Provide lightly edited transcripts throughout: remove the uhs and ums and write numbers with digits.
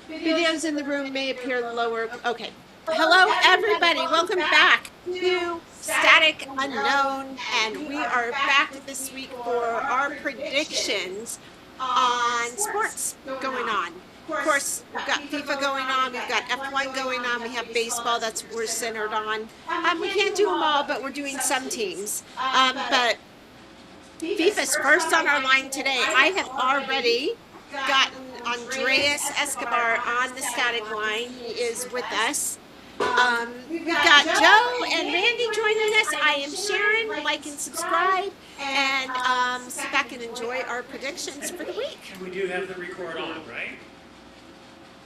Videos in the room may appear lower. Okay. Hello, everybody. Welcome back to Static Unknown. And we are back this week for our predictions on sports going on. Of course, we've got FIFA going on, we've got F1 going on, we have baseball that's we're centered on. We can't do them all, but we're doing some teams. But FIFA's first on our line today. I have already gotten Andreas Escobar on the static line. He is with us. We've got Joe and Randy joining us. I am Sharon. Like and subscribe, and sit back and enjoy our predictions for the week. And we do have the record on, right?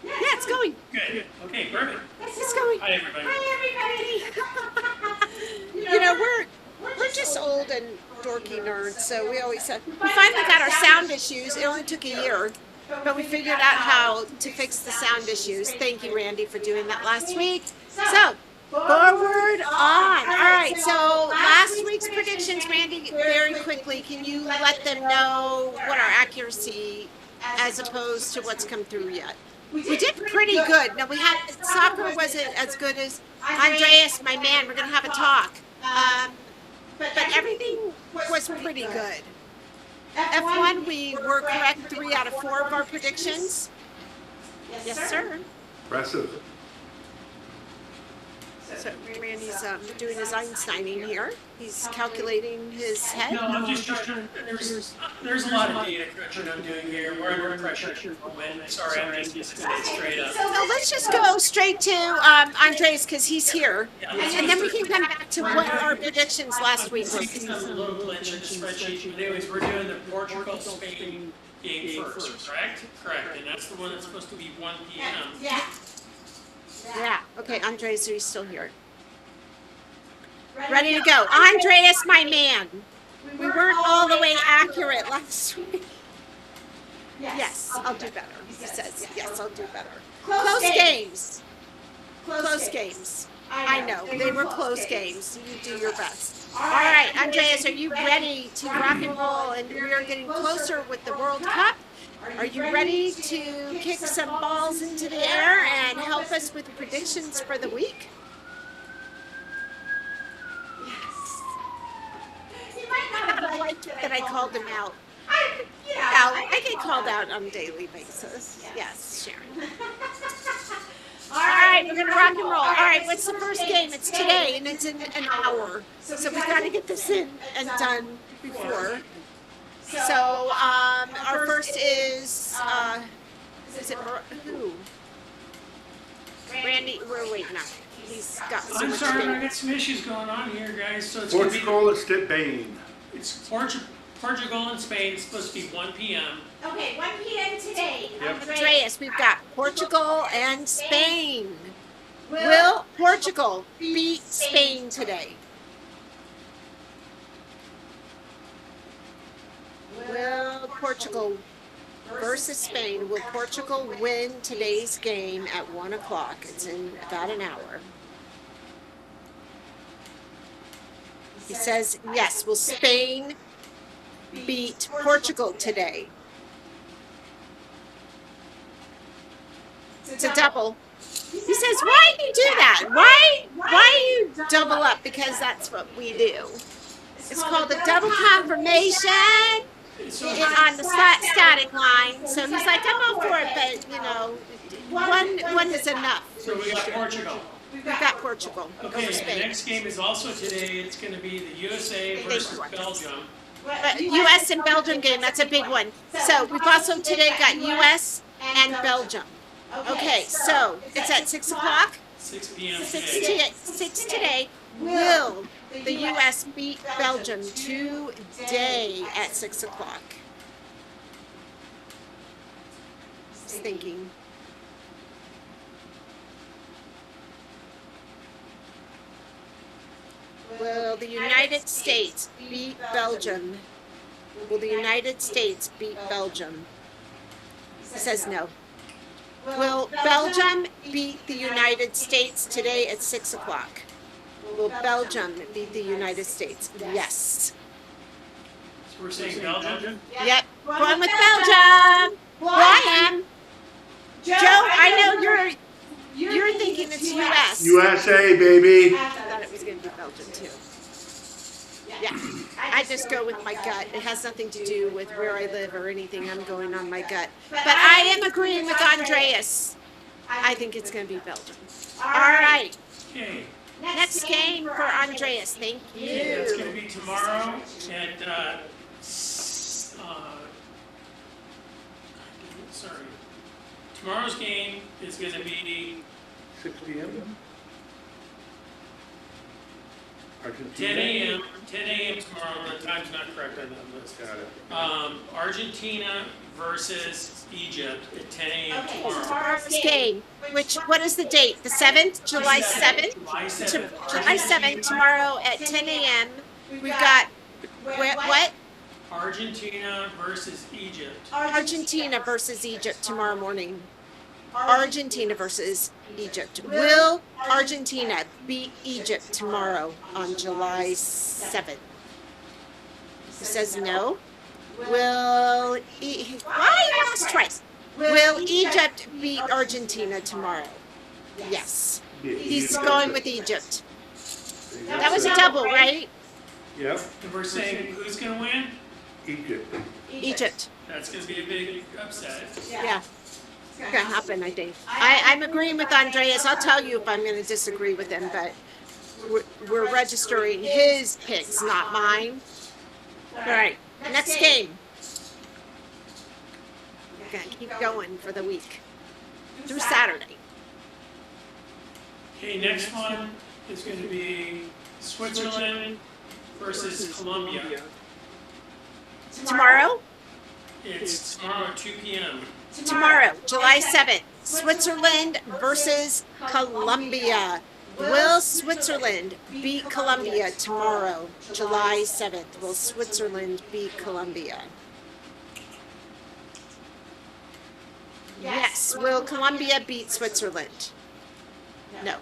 Yeah, it's going. Good. Okay, perfect. It's going. Hi, everybody. Hi, everybody. You know, we're just old and dorky nerds, so we always we finally got our sound issues. It only took a year, but we figured out how to fix the sound issues. Thank you, Randy, for doing that last week. So, forward on. All right, so last week's predictions, Randy, very quickly, can you let them know what our accuracy as opposed to what's come through yet? We did pretty good. Now, we had soccer wasn't as good as Andreas, my man. We're going to have a talk. But everything was pretty good. F1, we were correct 3 out of 4 of our predictions. Yes, sir. Impressive. So Randy's doing his Einsteining here. He's calculating his head. No, I'm just trying to, there's a lot of data crunching I'm doing here. We're under pressure for when. Sorry, I'm just straight up. So let's just go straight to Andres because he's here. And then we can come back to what our predictions last week were. It's a little glitch in the spreadsheet. But anyways, we're doing the Portugal-Spain game first, correct? Correct, and that's the one that's supposed to be 1 p.m. Yeah. Okay, Andres, are you still here? Ready to go. Andreas, my man. We weren't all the way accurate last week. Yes, I'll do better. He says, yes, I'll do better. Close games. Close games. I know, they were close games. You do your best. All right, Andreas, are you ready to rock and roll? And we are getting closer with the World Cup. Are you ready to kick some balls into the air and help us with predictions for the week? Yes. You might not have liked it that I called him out. I get called out on a daily basis. Yes, Sharon. All right, we're going to rock and roll. All right, what's the first game? It's today, and it's in an hour. So we've got to get this in and done before. So our first is it who? Randy, we're waiting on it. He's got so I'm much sorry, data. I got some issues going on here, guys. So it's Portugal and Spain. It's Portugal and Spain. It's supposed to be 1 p.m. Okay, 1 p.m. today. Yep. Andreas, we've got Portugal and Spain. Will Portugal beat Spain today? Will Portugal versus Spain, will Portugal win today's game at 1 o'clock? It's in about an hour. He says, yes, will Spain beat Portugal today? It's a double. He says, why do you do that? Why you double up? Because that's what we do. It's called a double confirmation on the static line. So he's like, I'm all for it, but you know, one is enough. So we got Portugal. We've got Portugal over Okay, the Spain. next game is also today. It's going to be the USA versus Belgium. U.S. and Belgium game, that's a big one. So we've also today got U.S. and Belgium. Okay, so it's at 6 o'clock. 6 p.m. 6 today. Will the U.S. beat Belgium today at 6 o'clock? Just thinking. Will the United States beat Belgium? Will the United States beat Belgium? It says no. Will Belgium beat the United States today at 6 o'clock? Will Belgium beat the United States? Yes. So we're saying Belgium? Yep. Going with Belgium. Well, I am. Joe, I Yes. USA, baby. I thought it was going to be Belgium too. Yeah, I just go with my gut. It has nothing to do with where I live or anything. I'm going on my gut. But I am agreeing with Andreas. I think it's going to be Belgium. All right. Okay, Next game for Andreas. Thank that's gonna you. be tomorrow at, sorry. Tomorrow's game is gonna be 6 p.m. 10 Argentina. a.m., 10 a.m. tomorrow, the time's not correct on that list. Got it. Argentina versus Egypt at 10 a.m. tomorrow. Tomorrow's game. What is the date? The 7th? July 7th? July 7th. July 7th, tomorrow at 10 a.m. We've got, what? Argentina versus Egypt. Argentina versus Egypt tomorrow morning. Argentina versus Egypt. Will Argentina beat Egypt tomorrow on July 7th? Who says no? Why ask twice? Will Egypt beat Argentina tomorrow? Yes. He's going with Egypt. That was a double, right? Yep. And we're saying who's gonna win? Egypt. Egypt. That's gonna be a big upset. Yeah. It's gonna happen, I think. I'm agreeing with Andreas. I'll tell you if I'm gonna disagree with him, but we're registering his picks, not mine. All right, next game. We're gonna keep going for the week through Saturday. Okay, next one is gonna be Switzerland versus Colombia. Tomorrow? It's tomorrow at 2 p.m. Tomorrow, July 7th, Switzerland versus Colombia. Will Switzerland beat Colombia tomorrow, July 7th? Will Switzerland beat Colombia? Yes. Will Colombia beat Switzerland? No.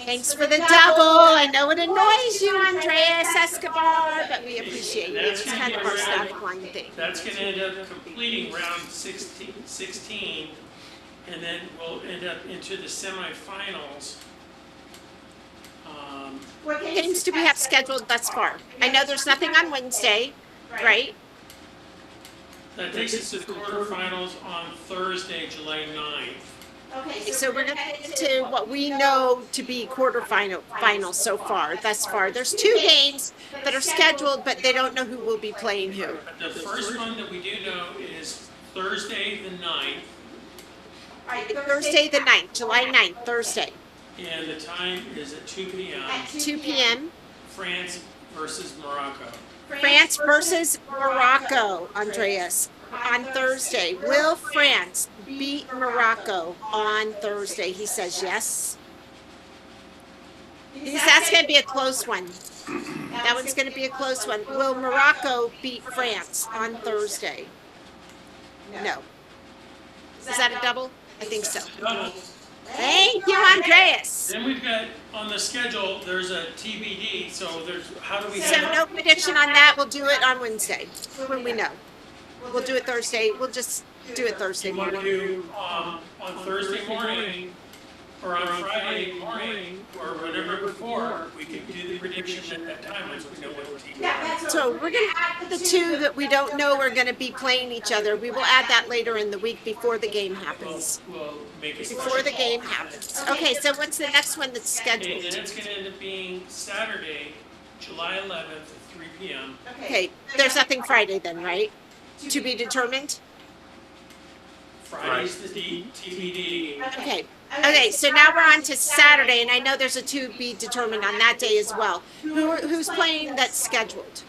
Thanks for the double. I know it annoys you, Andreas Escobar, but we appreciate you. It's kind of our staff line thing. That's gonna end up completing round 16, and then we'll end up into the semifinals. What games do we have scheduled thus far? I know there's nothing on Wednesday, right? That takes us to the quarterfinals on Thursday, July 9th. Okay, so we're gonna get into what we know to be finals so far, thus far. There's 2 games that are scheduled, but they don't know who will be playing who. The first one that we do know is Thursday the 9th, Thursday the 9th, July 9th, Thursday, and the time is at 2 p.m. 2 p.m. France versus Morocco. France versus Morocco, Andreas, on Thursday. Will France beat Morocco on Thursday? He says yes. That's going to be a close one. That one's going to be a close one. Will Morocco beat France on Thursday? No. Is that a double? I think so. Double. Thank you, Andreas. Then we've got on the schedule, there's a TBD, so how do we So have? no prediction on that. We'll do it on Wednesday when we know. We'll do it Thursday. We'll just do it Thursday You want to morning. do on Thursday morning or on Friday morning or whatever before, we can do the prediction at that time once we know what the team is. So we're going to add the 2 that we don't know are going to be playing each other. We will add that later in the week before the game happens. We'll make it Before the game happens. Okay, so what's the next one that's Okay, scheduled? then it's going to end up being Saturday, July 11th at 3 p.m. Okay, there's nothing Friday then, right? To be determined? Friday's the TBD. Okay. Okay, so now we're on to Saturday, and I know there's a to be determined on that day as well. Who's playing that's scheduled?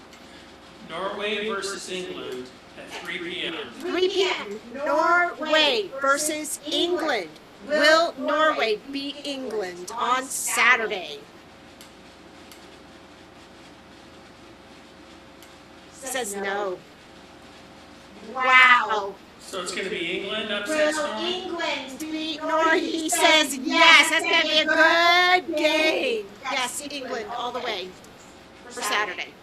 Norway versus England at 3 p.m. 3 p.m. Norway versus England. Will Norway beat England on Saturday? Says no. Wow. So it's going to be England upsets Will Norway? England beat Norway? He says yes. That's going to be a good game. Yes, England all the way for Saturday.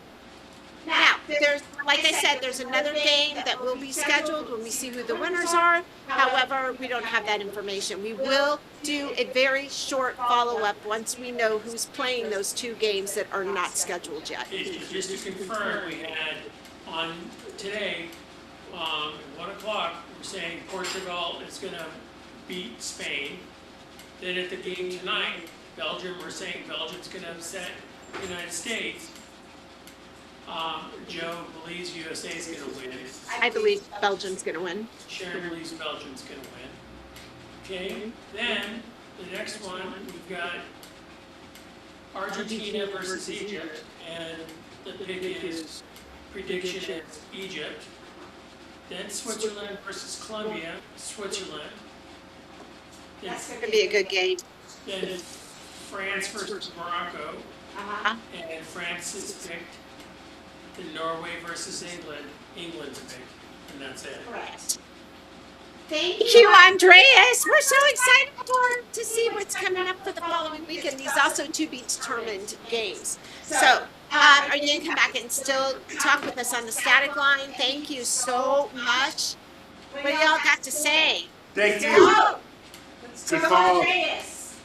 Now, there's like I said, there's another game that will be scheduled when we see who the winners are. However, we don't have that information. We will do a very short follow-up once we know who's playing those 2 games that are not scheduled yet. Just to confirm, we had on today, at 1 o'clock, we're saying Portugal is gonna beat Spain. Then at the game tonight, Belgium, we're saying Belgium's gonna upset the United States. Joe believes USA is gonna win. I believe Belgium's going to win. Sharon believes Belgium's gonna win. Okay, then the next one, we've got Argentina versus Egypt, and the pick is prediction is Egypt. Then Switzerland versus Colombia, Switzerland. Then, That's going to be a good game. then France versus Morocco, Uh-huh. and France is picked. Then Norway versus England, England's picked, and that's it. Correct. Thank you, Andreas. We're so excited to see what's coming up for the following weekend. These also to be determined games. So, are you going to come back and still talk with us on the static line? Thank you so much. What do y'all got to say? Thank you. Let's Good go, call. Andreas.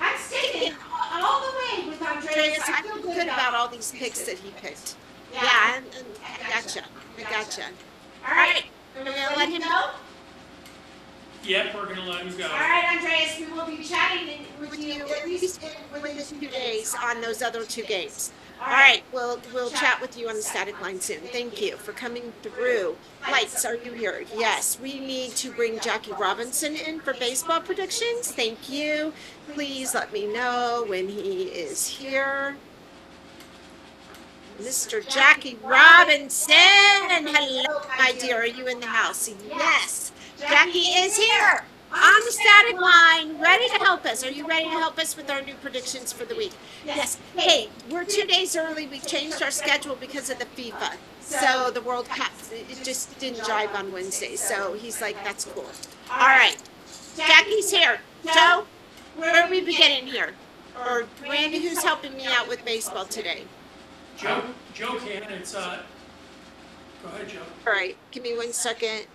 I'm sticking all the way with Andreas. I feel good about all these picks that he picked. Yeah, and I gotcha. I gotcha. All right, we're going to let him go. Yep, we're gonna let him go. All right, Andreas, we will be chatting with you at least within a few days on those other 2 games. All right, we'll chat with you on the static line soon. Thank you for coming through. Lights, are you here? Yes, we need to bring Jackie Robinson in for baseball predictions. Thank you. Please let me know when he is here. Mr. Jackie Robinson, hello, my dear. Are you in the house? Yes. Jackie is here on the static line, ready to help us. Are you ready to help us with our new predictions for the week? Yes. Hey, we're 2 days early. We changed our schedule because of the FIFA. So the World Cup, it just didn't jive on Wednesday. So he's like, that's cool. All right. Jackie's here. Joe, where are we beginning here? Or Randy, who's helping me out with baseball today? Joe can, it's, go ahead, Joe. All right. Give me 1 second.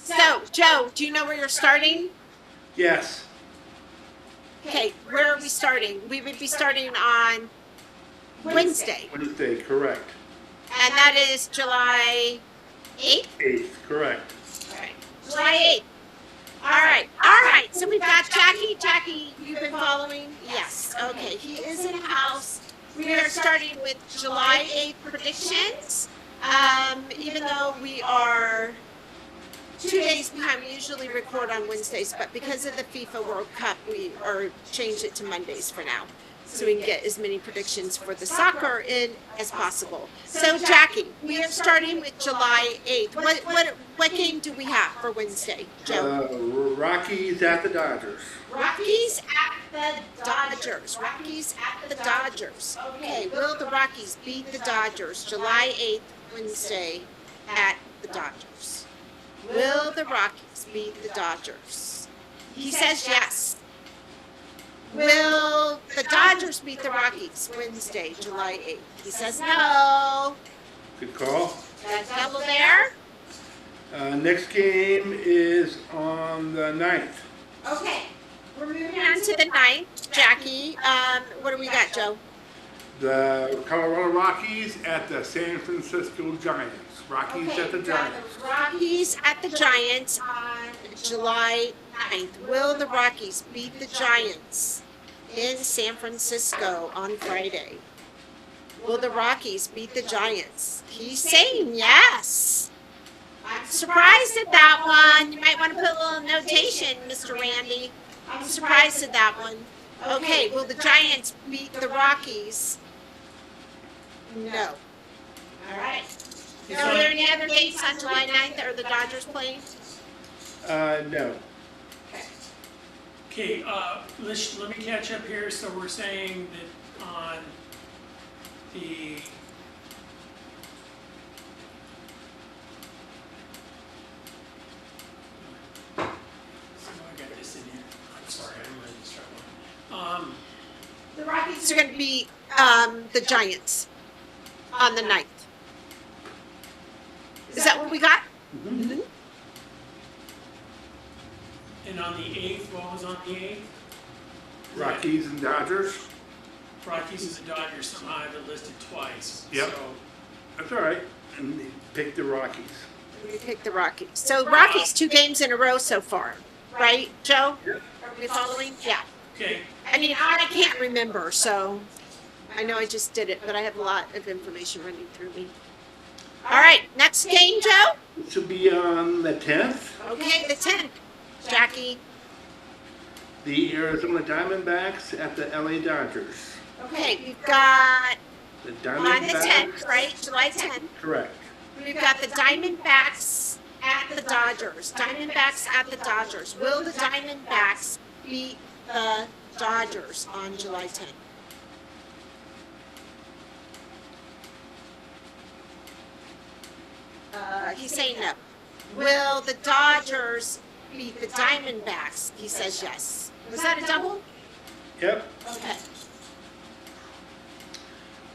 So, Joe, do you know where you're starting? Yes. Okay, where are we starting? We would be starting on Wednesday, Wednesday, correct. and that is July 8th? 8th, correct. All right, July 8th. All right, so we've got Jackie. Jackie, you've been following? Yes, okay, he is in the house. We are starting with July 8th predictions. Even though we are 2 days behind, we usually record on Wednesdays, but because of the FIFA World Cup, we are changed it to Mondays for now, so we can get as many predictions for the soccer in as possible. So, Jackie, we are starting with July 8th. What game do we have for Wednesday, Joe? Rockies at the Dodgers. Rockies at the Dodgers. Rockies at the Dodgers. Okay, will the Rockies beat the Dodgers July 8th, Wednesday at the Dodgers? Will the Rockies beat the Dodgers? He says yes. Will the Dodgers beat the Rockies Wednesday, July 8th? He says no. Good call. Got a double there. Next game is on the 9th. Okay. We're moving on to the 9th. Jackie, what do we got, Joe? The Colorado Rockies at the San Francisco Giants. Rockies at the Giants. Rockies at the Giants on July 9th. Will the Rockies beat the Giants in San Francisco on Friday? Will the Rockies beat the Giants? He's saying yes. I'm surprised at that one. You might want to put a little notation, Mr. Randy. I'm surprised at that one. Okay, will the Giants beat the Rockies? No. All right. Are there any other dates on July 9th? Are the Dodgers playing? No. Okay, let me catch up here. So we're saying that on the so I got this in here. I'm sorry, I'm really struggling. The Rockies are going to be the Giants on the 9th. Is that what we got? Mhm. And on the 8th, what was on the 8th? Rockies and Dodgers. Rockies and the Dodgers, somehow I have it listed twice. Yep. So, That's all right. And they picked the Rockies. We picked the Rockies. So Rockies 2 games in a row so far, right, Joe? Yep. Are we following? Yeah. okay, I mean, I can't remember, so I know I just did it, but I have a lot of information running through me. All right, next game, Joe. This will be on the 10th. Okay, the 10th. Jackie. The Arizona Diamondbacks at the LA Dodgers. Okay, we've got The on the Diamondbacks. 10th, right? July 10th. Correct. We've got the Diamondbacks at the Dodgers. Diamondbacks at the Dodgers. Will the Diamondbacks beat the Dodgers on July 10th? He's saying no. Will the Dodgers beat the Diamondbacks? He says yes. Was that a double? Yep. Okay.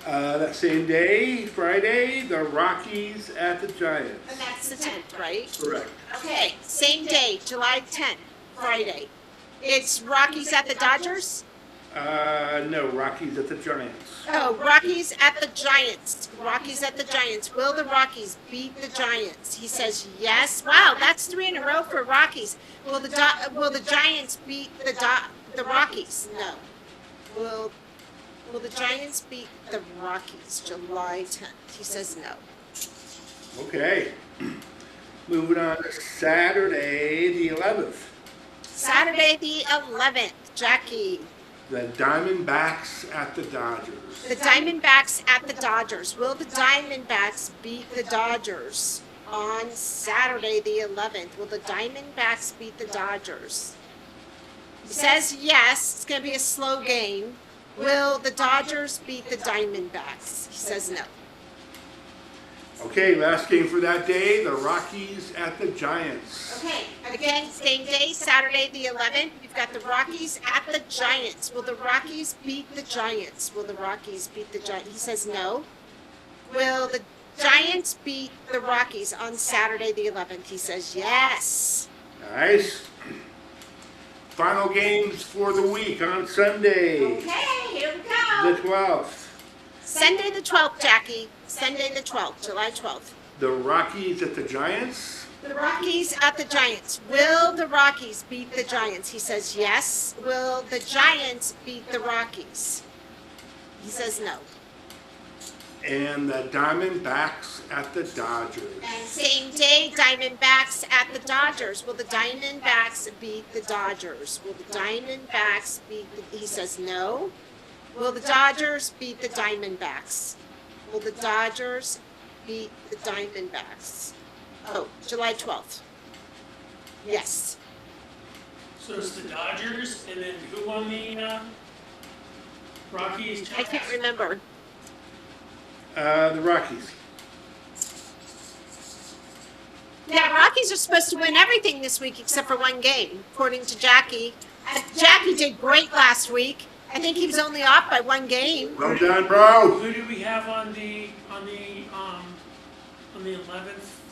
That same day, Friday, the Rockies at the Giants. And that's the 10th, right? Correct. Okay, same day, July 10th, Friday. It's Rockies at the Dodgers? No, Rockies at the Giants. Oh, Rockies at the Giants. Rockies at the Giants. Will the Rockies beat the Giants? He says yes. Wow, that's 3 in a row for Rockies. Will the Giants beat the Rockies? No. Will the Giants beat the Rockies July 10th? He says no. Okay. Moving on to Saturday, the 11th. Saturday the 11th, Jackie. The Diamondbacks at the Dodgers. The Diamondbacks at the Dodgers. Will the Diamondbacks beat the Dodgers on Saturday the 11th? Will the Diamondbacks beat the Dodgers? He says yes. It's going to be a slow game. Will the Dodgers beat the Diamondbacks? He says no. Okay, last game for that day, the Rockies at the Giants. Okay, again, same day, Saturday the 11th. We've got the Rockies at the Giants. Will the Rockies beat the Giants? Will the Rockies beat the Giants? He says no. Will the Giants beat the Rockies on Saturday the 11th? He says yes. Nice. Final games for the week on Sunday, Okay, here we go. the 12th. Sunday the 12th, Jackie. Sunday the 12th, July 12th. The Rockies at the Giants. The Rockies at the Giants. Will the Rockies beat the Giants? He says yes. Will the Giants beat the Rockies? He says no. And the Diamondbacks at the Dodgers. And same day, Diamondbacks at the Dodgers. Will the Diamondbacks beat the Dodgers? Will the Diamondbacks beat the... He says no. Will the Dodgers beat the Diamondbacks? Will the Dodgers beat the Diamondbacks? Oh, July 12th. Yes. so it's the Dodgers, and then who won the Rockies? I can't remember. The Rockies. Yeah, Rockies are supposed to win everything this week except for one game, according to Jackie. Jackie did great last week. I think he was only off by one game. Well done, bro. Who did we have on the 11th?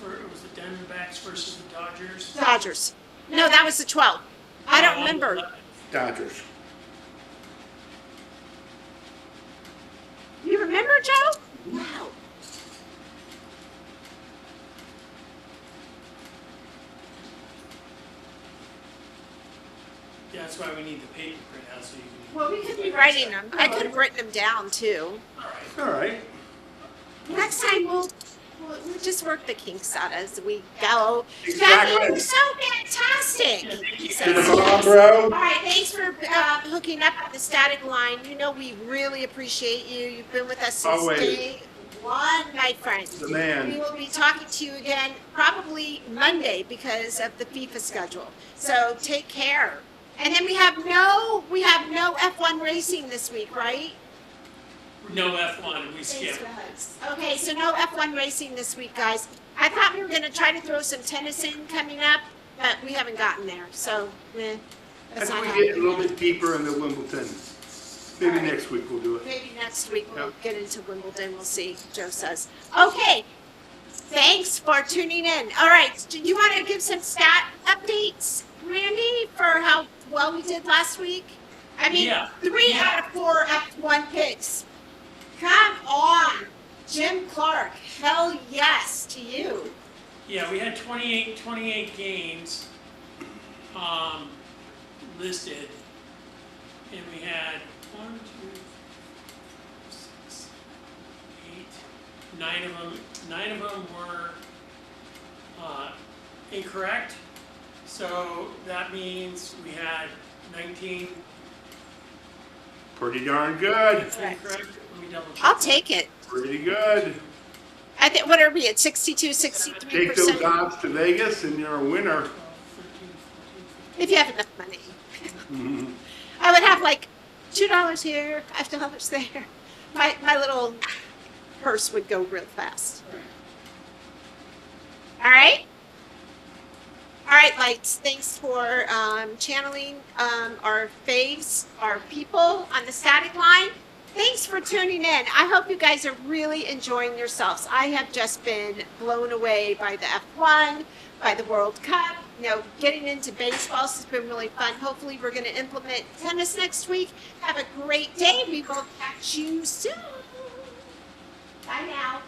For it was the Diamondbacks versus the Dodgers. Dodgers. No, that was the 12th. I don't remember. 11th. Dodgers. You remember, Joe? Wow. Yeah, that's why we need the paper printout so you can. Well, we could be writing them. I could have written them down too. All right. All right. Next time we'll just work the kinks out as we go. Exactly. Jackie, you're so fantastic. He To says the ball, yes. bro. All right, thanks for hooking up with the static line. You know we really appreciate you. You've been with us since Always. day one, my friend. The man. We will be talking to you again probably Monday because of the FIFA schedule. So take care. And then we have no F1 racing this week, right? No F1, we Thanks, skipped. guys. Okay, so no F1 racing this week, guys. I thought we were gonna try to throw some tennis in coming up, but we haven't gotten there, so, that's As not we get a happening. little bit deeper into Wimbledon, maybe next week we'll do it. Maybe next week we'll Yep. get into Wimbledon, we'll see, Joe says. Okay, thanks for tuning in. All right, do you want to give some stat updates, Randy, for how well we did last week? I mean, Yeah, 3 yeah. out of 4 F1 picks. Come on, Jim Clark, hell yes to you. Yeah, we had 28 games listed, and we had 1, 2, 6, 8, 9 of them. 9 of them were incorrect. So that means we had 19 Pretty darn good. incorrect. Let me double check. I'll take it. Pretty good. I think, what are we at, 62, 63%? Take those odds to Vegas and you're a winner. 13, 14, If you have enough money. I would have like $2 here, $5 there. My little purse would go real fast. All right? All right, lights. Thanks for channeling our faves, our people on the static line. Thanks for tuning in. I hope you guys are really enjoying yourselves. I have just been blown away by the F1, by the World Cup. You know, getting into baseball has been really fun. Hopefully, we're going to implement tennis next week. Have a great day. We will catch you soon. Bye now.